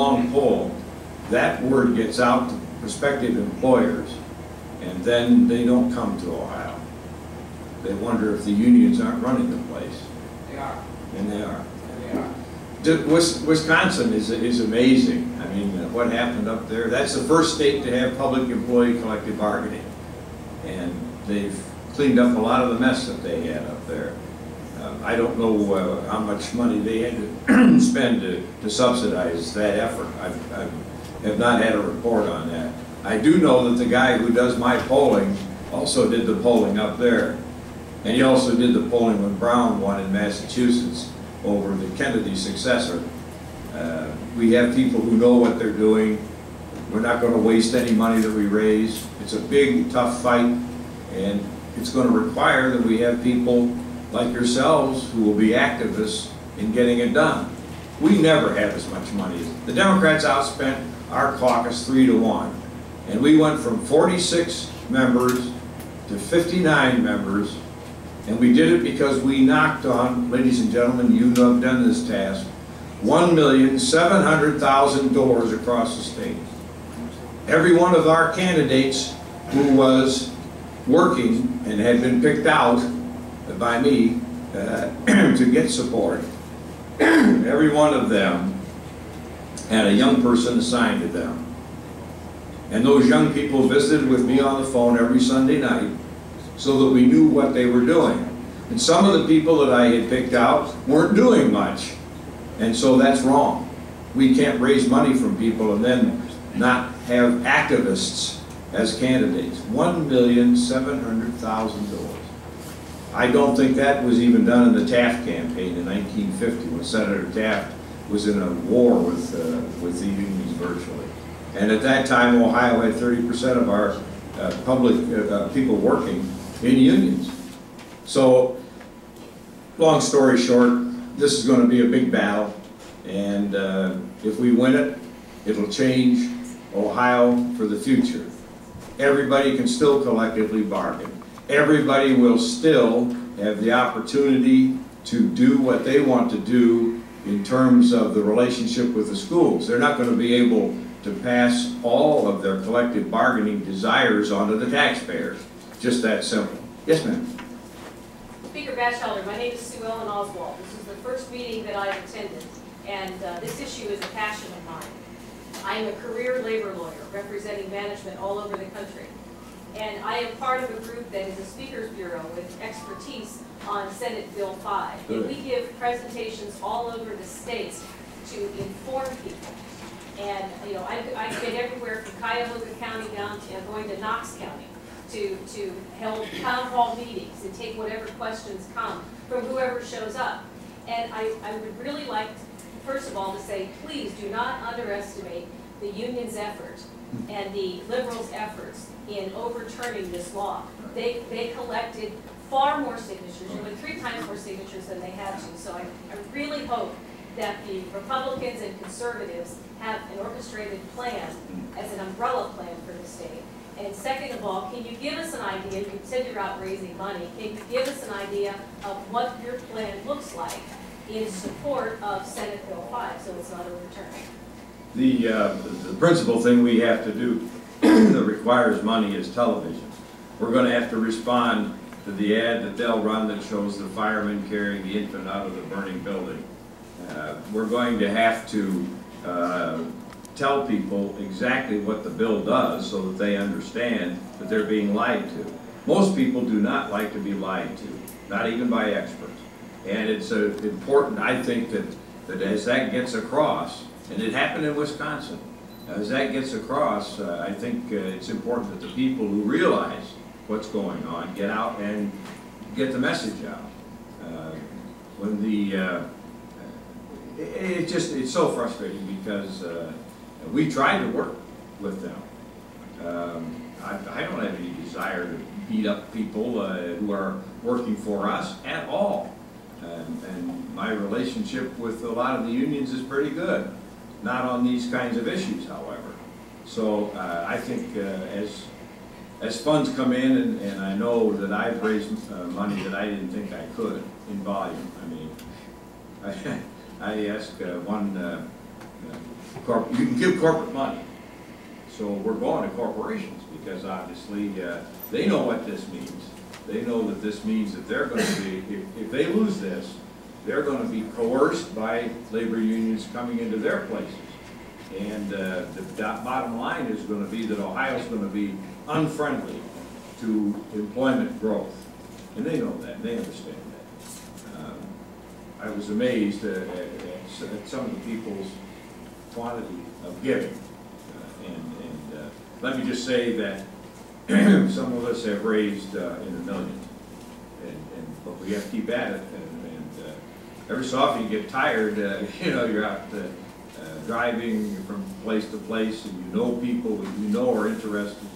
long pole, that word gets out to prospective employers, and then they don't come to Ohio. They wonder if the unions aren't running the place. They are. And they are. They are. Wisconsin is amazing. I mean, what happened up there, that's the first state to have public employee collective bargaining. And they've cleaned up a lot of the mess that they had up there. I don't know how much money they had to spend to subsidize that effort. I have not had a report on that. I do know that the guy who does my polling also did the polling up there. And he also did the polling when Brown won in Massachusetts over the Kennedy successor. We have people who know what they're doing. We're not going to waste any money that we raise. It's a big, tough fight, and it's going to require that we have people like yourselves who will be activists in getting it done. We never have as much money. The Democrats outspent our caucus 3-1, and we went from 46 members to 59 members, and we did it because we knocked on, ladies and gentlemen, you have done this task, 1,700,000 doors across the state. Every one of our candidates who was working and had been picked out by me to get support, every one of them had a young person assigned to them. And those young people visited with me on the phone every Sunday night so that we knew what they were doing. And some of the people that I had picked out weren't doing much. And so that's wrong. We can't raise money from people and then not have activists as candidates. 1,700,000 doors. I don't think that was even done in the Taft campaign in 1950 when Senator Taft was in a war with the unions virtually. And at that time, Ohio had 30% of our public people working in unions. So, long story short, this is going to be a big battle, and if we win it, it'll change Ohio for the future. Everybody can still collectively bargain. Everybody will still have the opportunity to do what they want to do in terms of the relationship with the schools. They're not going to be able to pass all of their collective bargaining desires onto the taxpayers. Just that simple. Yes, ma'am. Speaker Batchelder, my name is Sue Ellen Oswald. This is the first meeting that I've attended, and this issue is a passion of mine. I am a career labor lawyer representing management all over the country. And I am part of a group that is a speakers bureau with expertise on Senate Bill 5. And we give presentations all over the state to inform people. And you know, I've been everywhere from Cuyahoga County down to going to Knox County to hold town hall meetings and take whatever questions come from whoever shows up. And I would really like, first of all, to say, please do not underestimate the union's effort and the liberals' efforts in overturning this law. They collected far more signatures, nearly 3 times more signatures than they had to. So I really hope that the Republicans and conservatives have an orchestrated plan as an umbrella plan for the state. And second of all, can you give us an idea, you said you're out raising money, can you give us an idea of what your plan looks like in support of Senate Bill 5 so it's not overturned? The principal thing we have to do that requires money is television. We're going to have to respond to the ad that they'll run that shows the firemen carrying the infant out of the burning building. We're going to have to tell people exactly what the bill does so that they understand that they're being lied to. Most people do not like to be lied to, not even by experts. And it's important, I think, that as that gets across, and it happened in Wisconsin, as that gets across, I think it's important that the people who realize what's going on get out and get the message out. When it's so frustrating because we tried to work with them. I don't have any desire to beat up people who are working for us at all. And my relationship with a lot of the unions is pretty good. Not on these kinds of issues, however. So I think as funds come in, and I know that I've raised money that I didn't think I could in volume. I mean, I asked one You can give corporate money. So we're going to corporations because obviously they know what this means. They know that this means that they're going to be, if they lose this, they're going to be coerced by labor unions coming into their places. And the bottom line is going to be that Ohio's going to be unfriendly to employment growth. And they know that, and they understand that. I was amazed at some of the people's quantity of giving. Let me just say that some of us have raised in the millions, but we have to keep at it. And every so often you get tired. You know, you're out driving from place to place, and you know people that you know are interested,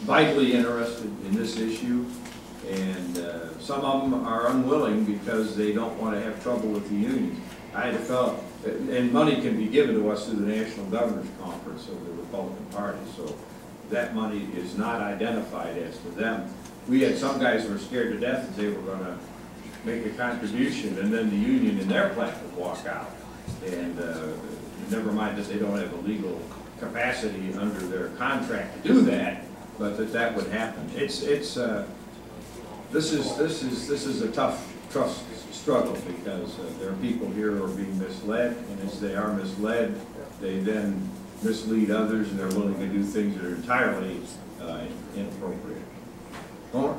vitally interested in this issue, and some of them are unwilling because they don't want to have trouble with the unions. I had felt, and money can be given to us through the National Governors Conference of the Republican Party, so that money is not identified as to them. We had some guys who were scared to death that they were going to make a contribution, and then the union in their plant would walk out. And never mind that they don't have a legal capacity under their contract to do that, but that would happen. This is a tough struggle because there are people here who are being misled, and as they are misled, they then mislead others, and they're willing to do things that are entirely inappropriate. Homer?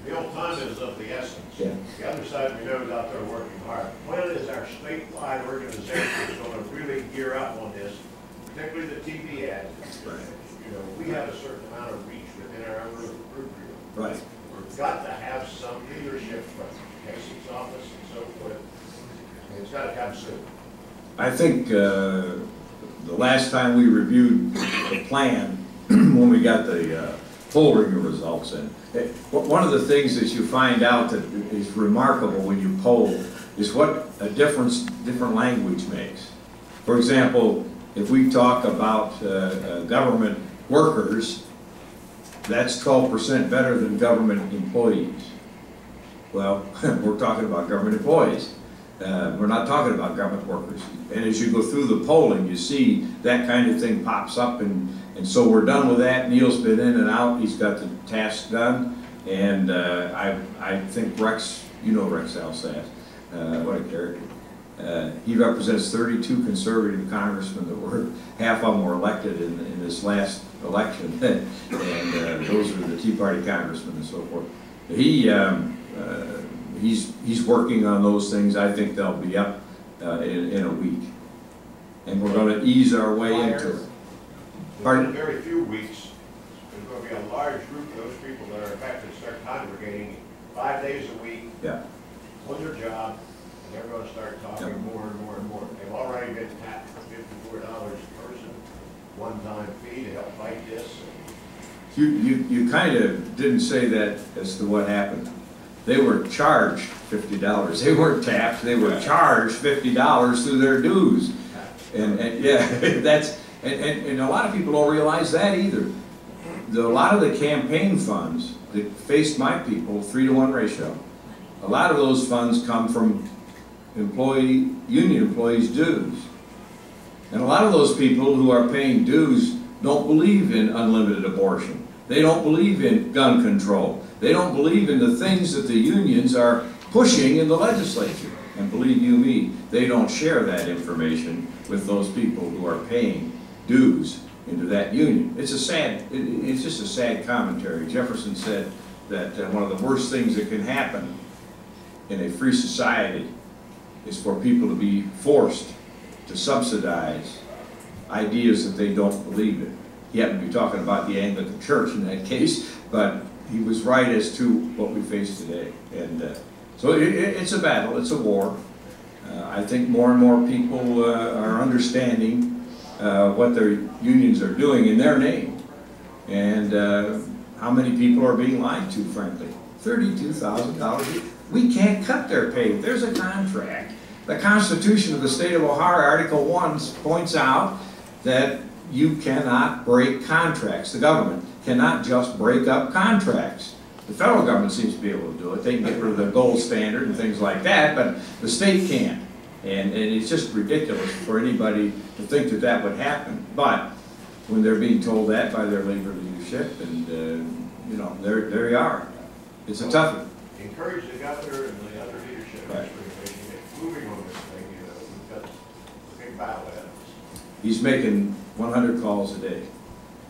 The old time is of the essence. Yeah. The other side we know is out there working hard. When is our statewide organization going to really gear up on this, particularly the TV ads? Right. You know, we have a certain amount of reach within our own group here. Right. We've got to have some leadership from Casey's office and so forth. And it's got to come soon. I think the last time we reviewed the plan, when we got the polling results in, one of the things that you find out that is remarkable when you poll is what a different language makes. For example, if we talk about government workers, that's 12% better than government employees. Well, we're talking about government employees. We're not talking about government workers. And as you go through the polling, you see that kind of thing pops up, and so we're done with that. Neil's been in and out. He's got the task done. And I think Rex, you know Rex Alsace, what a character. He represents 32 conservative congressmen that were, half of them were elected in this last election. And those are the Tea Party congressmen and so forth. He's working on those things. I think they'll be up in a week. And we're going to ease our way into it. In very few weeks, there's going to be a large group of those people that are affected start congregating 5 days a week on their job, and they're going to start talking more and more and more. They've already been tapped for $54 a person, one-time fee to help fight this. You kind of didn't say that as to what happened. They were charged $50. They weren't tapped. They were charged $50 through their dues. And yeah, that's and a lot of people don't realize that either. A lot of the campaign funds that faced my people, 3-to-1 ratio, a lot of those funds come from union employees' dues. And a lot of those people who are paying dues don't believe in unlimited abortion. They don't believe in gun control. They don't believe in the things that the unions are pushing in the legislature. And believe you me, they don't share that information with those people who are paying dues into that union. It's just a sad commentary. Jefferson said that one of the worst things that can happen in a free society is for people to be forced to subsidize ideas that they don't believe in. He happened to be talking about the Anglican Church in that case, but he was right as to what we face today. And so it's a battle, it's a war. I think more and more people are understanding what their unions are doing in their name, and how many people are being lied to, frankly. $32,000. We can't cut their pay. There's a contract. The Constitution of the State of Ohio, Article 1, points out that you cannot break contracts. The government cannot just break up contracts. The federal government seems to be able to do it. They can get rid of the gold standard and things like that, but the state can't. And it's just ridiculous for anybody to think that that would happen. But when they're being told that by their labor leadership, and you know, there you are. It's a tough one. Encourage the governor and the other leadership Right. to get moving on this thing. You know, we've got a big battle ahead of us. He's making 100 calls a day.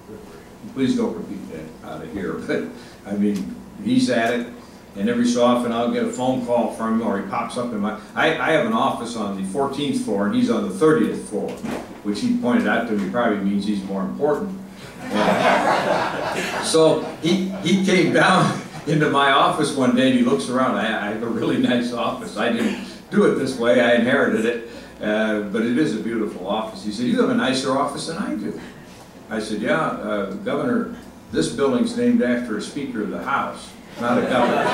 Good for you. Please don't repeat that out of here. But I mean, he's at it. And every so often I'll get a phone call from him, or he pops up in my, I have an office on the 14th floor and he's on the 30th floor, which he pointed out to me probably means he's more important. So he came down into my office one day and he looks around. I have a really nice office. I didn't do it this way, I inherited it, but it is a beautiful office. He said, "You have a nicer office than I do." I said, "Yeah, Governor, this building's named after a Speaker of the House, not a governor."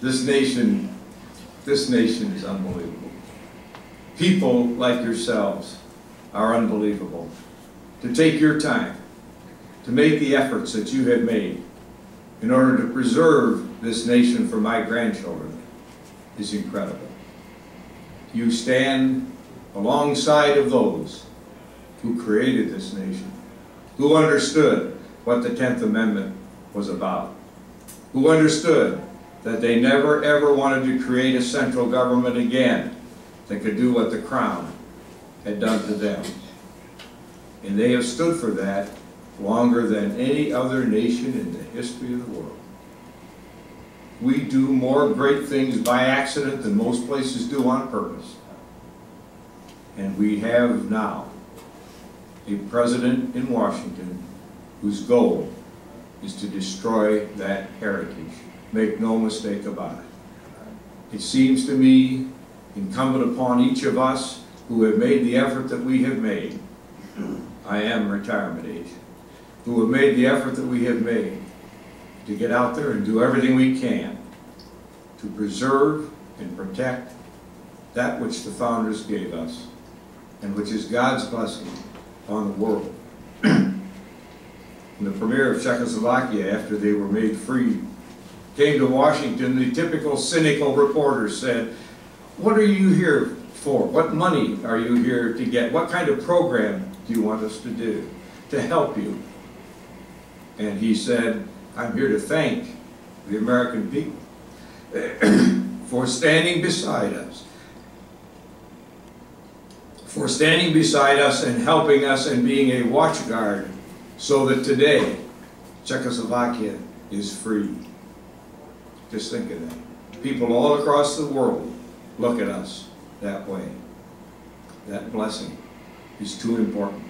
This nation is unbelievable. People like yourselves are unbelievable. To take your time, to make the efforts that you have made in order to preserve this nation for my grandchildren is incredible. You stand alongside of those who created this nation, who understood what the 10th Amendment was about, who understood that they never ever wanted to create a central government again that could do what the Crown had done to them. And they have stood for that longer than any other nation in the history of the world. We do more great things by accident than most places do on purpose. And we have now a president in Washington whose goal is to destroy that heritage. Make no mistake about it. It seems to me incumbent upon each of us who have made the effort that we have made, I am retirement age, who have made the effort that we have made to get out there and do everything we can to preserve and protect that which the founders gave us and which is God's blessing on the world. And the premier of Czechoslovakia, after they were made free, came to Washington. The typical cynical reporter said, "What are you here for? What money are you here to get? What kind of program do you want us to do to help you?" And he said, "I'm here to thank the American people for standing beside us. For standing beside us and helping us and being a watchguard so that today Czechoslovakia is free." Just think of that. People all across the world look at us that way. That blessing is too important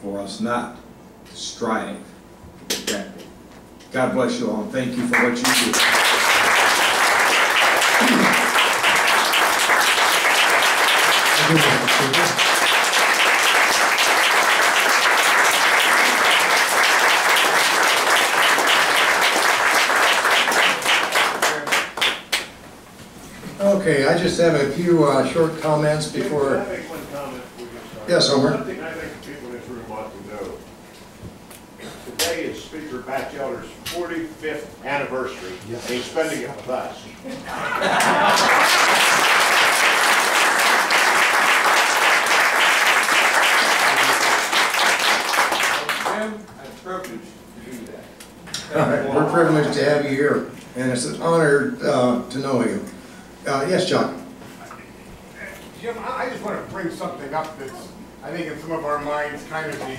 for us not to strive to protect it. God bless you all, and thank you for what you do. Okay, I just have a few short comments before. Can I make one comment before we get started? Yes, Homer. One thing I think the people in this room ought to know. Today is Speaker Batchelder's 45th anniversary, and he's spending it with us. Jim, I'm privileged to do that. All right, we're privileged to have you here, and it's an honor to know you. Yes, John. Jim, I just want to bring something up that's, I think in some of our minds, kind of the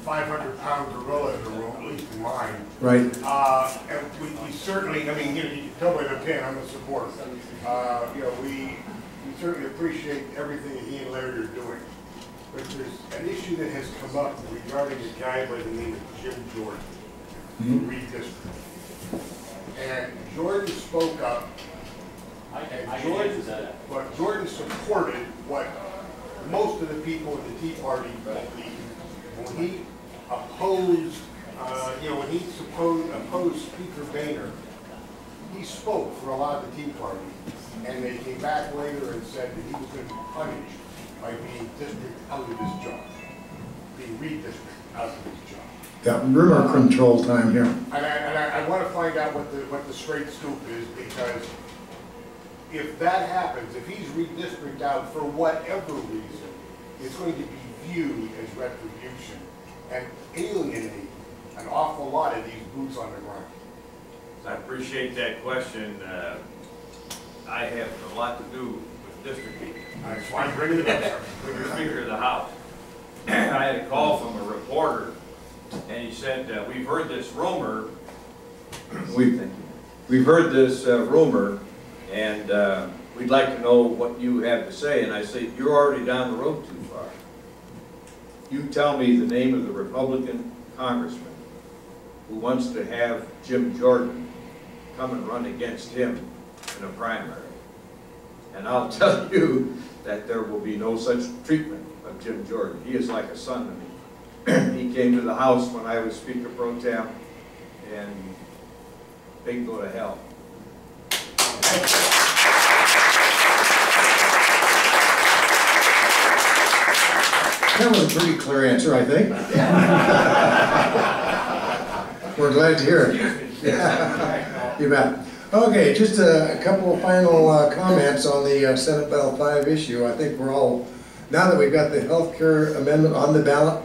500-pound gorilla in the room, at least in mine. Right. And we certainly, I mean, you can tell by the pen, I'm a supporter. You know, we certainly appreciate everything that he and Larry are doing. But there's an issue that has come up regarding a guy by the name of Jim Jordan, who redistricted. And Jordan spoke up. But Jordan supported what most of the people in the Tea Party believed when he opposed, when he opposed Speaker Boehner. He spoke for a lot of the Tea Party, and they came back later and said that he was going to be punished by being districted out of his job, being redistricted out of his job. Yeah, rumor control time here. And I want to find out what the straight scoop is, because if that happens, if he's redistricted out for whatever reason, it's going to be viewed as retribution and alienate an awful lot of these boots on the ground. I appreciate that question. I have a lot to do with districting. That's why I'm bringing it up, sir. With the Speaker of the House. I had a call from a reporter, and he said, we've heard this rumor, we've heard this rumor, and we'd like to know what you have to say. And I say, you're already down the road too far. You tell me the name of the Republican congressman who wants to have Jim Jordan come and run against him in a primary. And I'll tell you that there will be no such treatment of Jim Jordan. He is like a son to me. He came to the House when I was Speaker Pro Tem, and they can go to hell. That was a pretty clear answer, I think. We're glad to hear it. You bet. Okay, just a couple of final comments on the Senate Bill 5 issue. I think we're all, now that we've got the health care amendment on the ballot,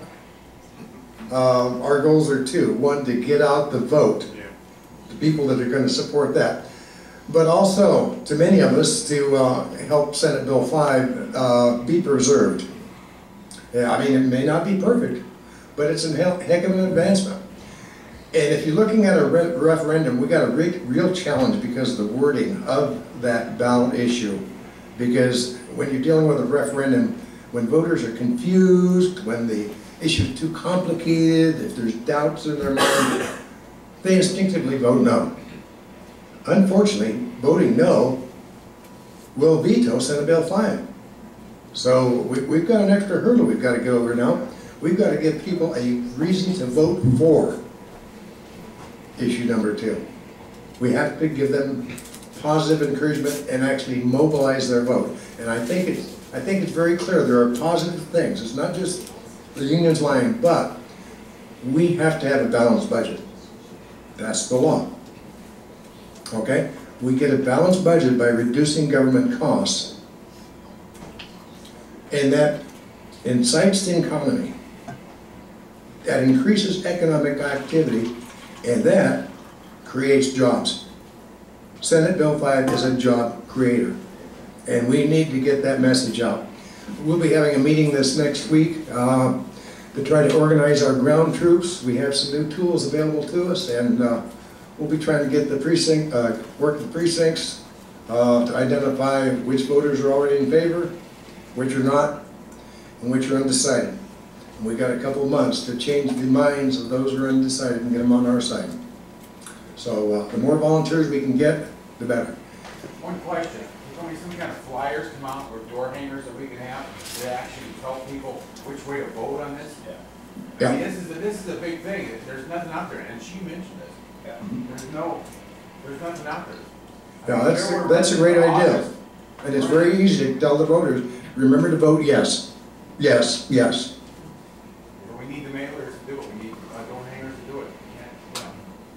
our goals are two. One, to get out the vote, the people that are going to support that. But also, to many of us, to help Senate Bill 5 be preserved. Yeah, I mean, it may not be perfect, but it's a heck of an advancement. And if you're looking at a referendum, we got a real challenge because of the wording of that ballot issue. Because when you're dealing with a referendum, when voters are confused, when the issue is too complicated, if there's doubts in their mind, they instinctively vote no. Unfortunately, voting no will veto Senate Bill 5. So we've got an extra hurdle we've got to get over now. We've got to give people a reason to vote for issue number 2. We have to give them positive encouragement and actually mobilize their vote. And I think it's very clear there are positive things. It's not just the union's lying, but we have to have a balanced budget. That's the law. Okay? We get a balanced budget by reducing government costs. And that incites the economy, that increases economic activity, and that creates jobs. Senate Bill 5 is a job creator, and we need to get that message out. We'll be having a meeting this next week to try to organize our ground troops. We have some new tools available to us, and we'll be trying to get the precinct, work the precincts to identify which voters are already in favor, which are not, and which are undecided. And we got a couple of months to change the minds of those who are undecided and get them on our side. So the more volunteers we can get, the better. One question, there's only some kind of flyers come out or door hangers that we can have that actually tell people which way to vote on this? Yeah. I mean, this is a big thing. There's nothing out there, and she mentioned this. Yeah. There's nothing out there. Yeah, that's a great idea. And it's very easy to tell the voters, remember to vote yes. Yes, yes. We need the mailers to do it. We need door hangers to do it.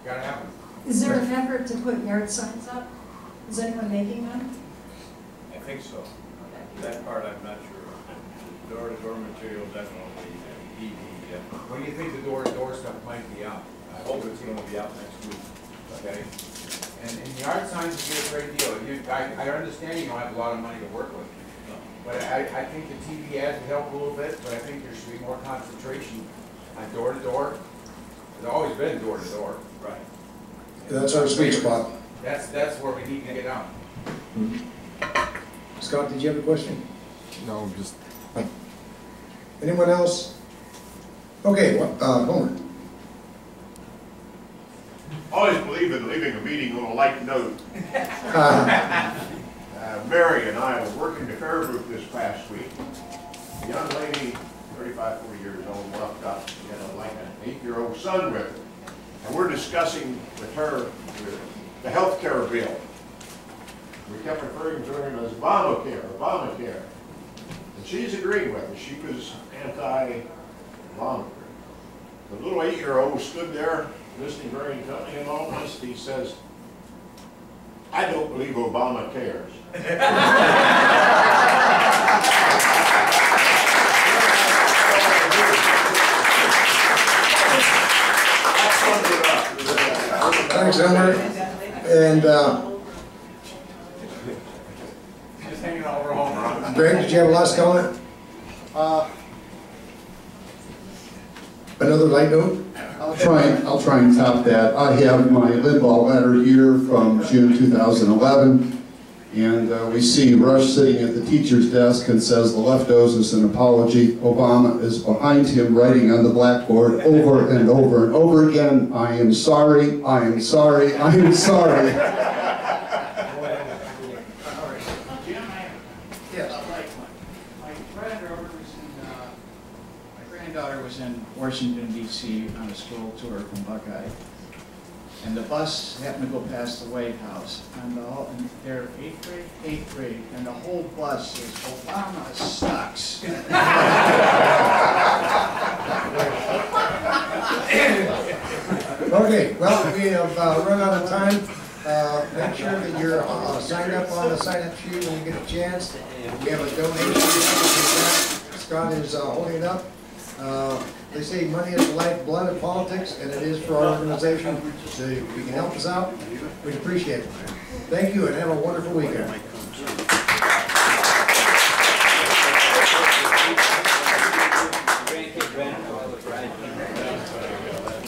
Gotta have them. Is there an effort to put yard signs up? Is anyone making them? I think so. That part I'm not sure. Door-to-door material definitely. Yeah. When do you think the door-to-door stuff might be out? I hope it's going to be out next week. Okay. And yard signs would be a great deal. I understand you don't have a lot of money to work with. But I think the TV ads would help a little bit, but I think there should be more concentration on door-to-door. There's always been door-to-door. Right. That's our sweet spot. That's where we need to get out. Scott, did you have a question? No, just... Anyone else? Okay, Homer. Always believe in leaving a meeting on a light note. Mary and I were working the fair group this past week. A young lady, 35, 40 years old, walked up. She had like an 8-year-old son with her. And we're discussing with her the health care bill. We kept referring to her as Obamacare. And she's agreeing with us. She was anti-Obamacare. The little 8-year-old stood there listening very intently and all this. He says, I don't believe Obama cares. Thanks, Elmer. And Just hanging out over home, Ron. Greg, did you have a last comment? Another light note? I'll try and top that. I have my Limbaugh letter here from June 2011, and we see Rush sitting at the teacher's desk and says the left owes us an apology. Obama is behind him writing on the blackboard over and over and over again, I am sorry, I am sorry, I am sorry. My granddaughter was in Washington, D.C. on a school tour from Buckeye. And the bus happened to go past the White House. And they're eighth grade, and the whole bus says, Obama sucks. Okay, well, we have run out of time. Make sure that you're signed up on the sign-up sheet when you get a chance. We have a donation. Scott is holding it up. They say money is the lifeblood of politics, and it is for our organization. So if you can help us out, we'd appreciate it. Thank you, and have a wonderful weekend.